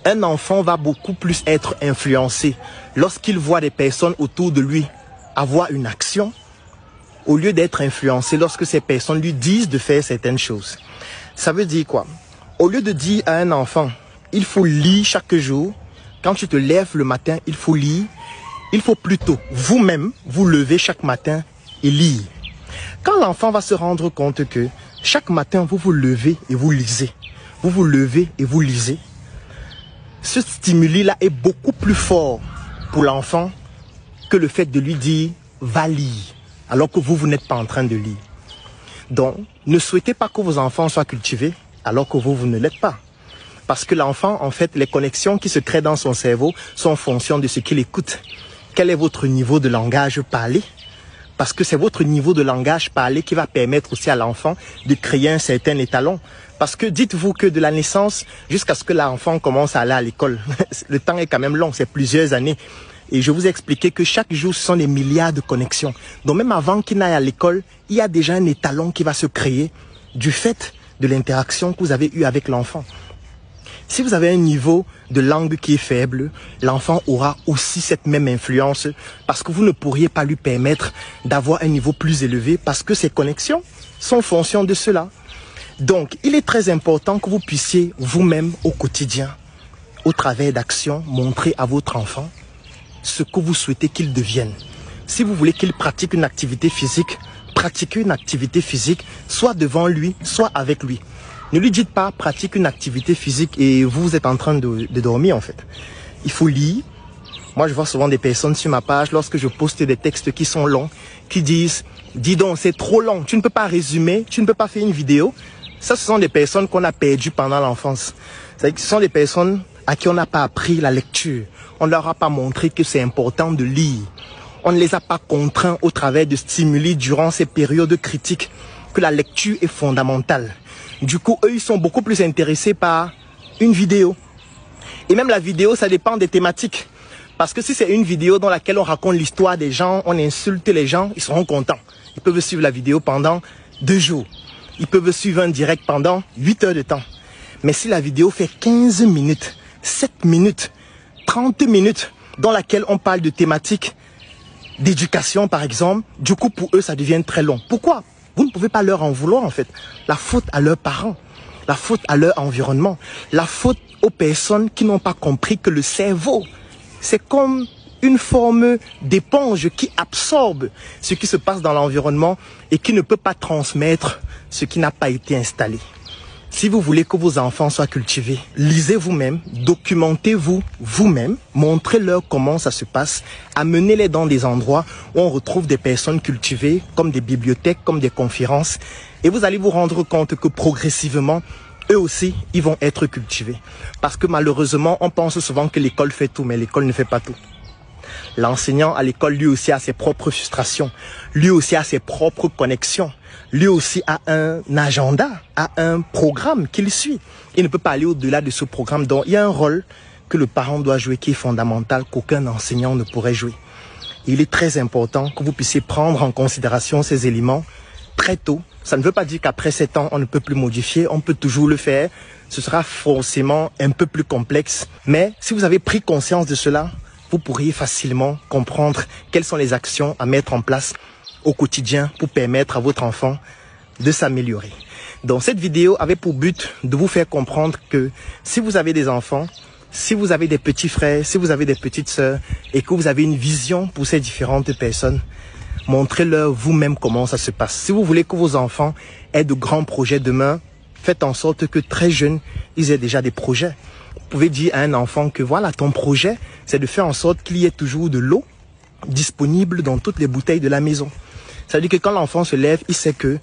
Un enfant va beaucoup plus être influencé lorsqu'il voit des personnes autour de lui avoir une action, au lieu d'être influencé lorsque ces personnes lui disent de faire certaines choses. Ça veut dire quoi? Au lieu de dire à un enfant, il faut lire chaque jour, quand tu te lèves le matin, il faut lire, il faut plutôt vous-même vous lever chaque matin et lire. Quand l'enfant va se rendre compte que chaque matin vous vous levez et vous lisez, vous vous levez et vous lisez, ce stimuli-là est beaucoup plus fort pour l'enfant que le fait de lui dire « va lire », alors que vous n'êtes pas en train de lire. Donc, ne souhaitez pas que vos enfants soient cultivés, alors que vous ne l'êtes pas. Parce que l'enfant, en fait, les connexions qui se créent dans son cerveau sont en fonction de ce qu'il écoute. Quel est votre niveau de langage parlé? Parce que c'est votre niveau de langage parlé qui va permettre aussi à l'enfant de créer un certain étalon. Parce que dites-vous que de la naissance jusqu'à ce que l'enfant commence à aller à l'école, le temps est quand même long, c'est plusieurs années. Et je vous ai expliqué que chaque jour, ce sont des milliards de connexions. Donc même avant qu'il n'aille à l'école, il y a déjà un étalon qui va se créer du fait de l'interaction que vous avez eue avec l'enfant. Si vous avez un niveau de langue qui est faible, l'enfant aura aussi cette même influence parce que vous ne pourriez pas lui permettre d'avoir un niveau plus élevé parce que ces connexions sont en fonction de cela. Donc, il est très important que vous puissiez vous-même au quotidien, au travers d'actions, montrer à votre enfant ce que vous souhaitez qu'il devienne. Si vous voulez qu'il pratique une activité physique, pratiquez une activité physique, soit devant lui, soit avec lui. Ne lui dites pas pratique une activité physique et vous êtes en train de dormir en fait. Il faut lire. Moi je vois souvent des personnes sur ma page lorsque je poste des textes qui sont longs, qui disent « dis donc c'est trop long, tu ne peux pas résumer, tu ne peux pas faire une vidéo ». Ça ce sont des personnes qu'on a perdues pendant l'enfance. Ce sont des personnes à qui on n'a pas appris la lecture. On ne leur a pas montré que c'est important de lire. On ne les a pas contraints au travers de stimuli durant ces périodes critiques que la lecture est fondamentale. Du coup, eux, ils sont beaucoup plus intéressés par une vidéo. Et même la vidéo, ça dépend des thématiques. Parce que si c'est une vidéo dans laquelle on raconte l'histoire des gens, on insulte les gens, ils seront contents. Ils peuvent suivre la vidéo pendant 2 jours. Ils peuvent suivre un direct pendant 8 heures de temps. Mais si la vidéo fait 15 minutes, 7 minutes, 30 minutes, dans laquelle on parle de thématiques d'éducation, par exemple, du coup, pour eux, ça devient très long. Pourquoi ? Vous ne pouvez pas leur en vouloir, en fait. La faute à leurs parents, la faute à leur environnement, la faute aux personnes qui n'ont pas compris que le cerveau, c'est comme une forme d'éponge qui absorbe ce qui se passe dans l'environnement et qui ne peut pas transmettre ce qui n'a pas été installé. Si vous voulez que vos enfants soient cultivés, lisez vous-même, documentez-vous vous-même, montrez-leur comment ça se passe, amenez-les dans des endroits où on retrouve des personnes cultivées, comme des bibliothèques, comme des conférences, et vous allez vous rendre compte que progressivement, eux aussi, ils vont être cultivés. Parce que malheureusement, on pense souvent que l'école fait tout, mais l'école ne fait pas tout. L'enseignant à l'école, lui aussi, a ses propres frustrations, lui aussi a ses propres connexions. Lui aussi a un agenda, a un programme qu'il suit. Il ne peut pas aller au-delà de ce programme. Donc, il y a un rôle que le parent doit jouer qui est fondamental, qu'aucun enseignant ne pourrait jouer. Il est très important que vous puissiez prendre en considération ces éléments très tôt. Ça ne veut pas dire qu'après 7 ans, on ne peut plus modifier. On peut toujours le faire. Ce sera forcément un peu plus complexe. Mais si vous avez pris conscience de cela, vous pourriez facilement comprendre quelles sont les actions à mettre en place au quotidien pour permettre à votre enfant de s'améliorer. Donc cette vidéo avait pour but de vous faire comprendre que si vous avez des enfants, si vous avez des petits frères, si vous avez des petites sœurs et que vous avez une vision pour ces différentes personnes, montrez-leur vous-même comment ça se passe. Si vous voulez que vos enfants aient de grands projets demain, faites en sorte que très jeunes, ils aient déjà des projets. Vous pouvez dire à un enfant que voilà, ton projet, c'est de faire en sorte qu'il y ait toujours de l'eau disponible dans toutes les bouteilles de la maison. Ça veut dire que quand l'enfant se lève, il sait que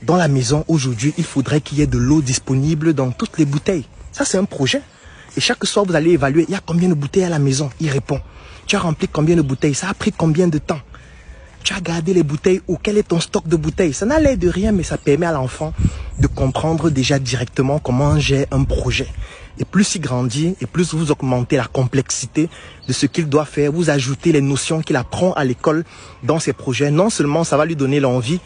dans la maison, aujourd'hui, il faudrait qu'il y ait de l'eau disponible dans toutes les bouteilles. Ça, c'est un projet. Et chaque soir, vous allez évaluer, il y a combien de bouteilles à la maison? Il répond. Tu as rempli combien de bouteilles? Ça a pris combien de temps? Tu as gardé les bouteilles où? Quel est ton stock de bouteilles? Ça n'a l'air de rien, mais ça permet à l'enfant de comprendre déjà directement comment on gère un projet. Et plus il grandit, et plus vous augmentez la complexité de ce qu'il doit faire, vous ajoutez les notions qu'il apprend à l'école dans ses projets. Non seulement ça va lui donner l'envie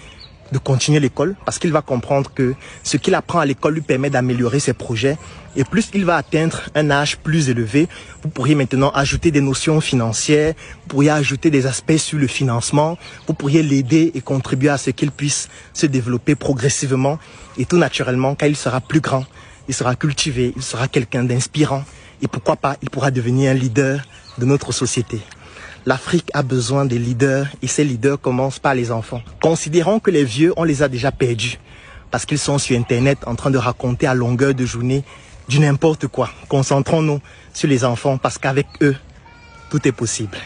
de continuer l'école parce qu'il va comprendre que ce qu'il apprend à l'école lui permet d'améliorer ses projets. Et plus il va atteindre un âge plus élevé, vous pourriez maintenant ajouter des notions financières, vous pourriez ajouter des aspects sur le financement, vous pourriez l'aider et contribuer à ce qu'il puisse se développer progressivement. Et tout naturellement, quand il sera plus grand, il sera cultivé, il sera quelqu'un d'inspirant. Et pourquoi pas, il pourra devenir un leader de notre société. L'Afrique a besoin des leaders et ces leaders commencent par les enfants. Considérons que les vieux, on les a déjà perdus parce qu'ils sont sur Internet en train de raconter à longueur de journée du n'importe quoi. Concentrons-nous sur les enfants parce qu'avec eux, tout est possible.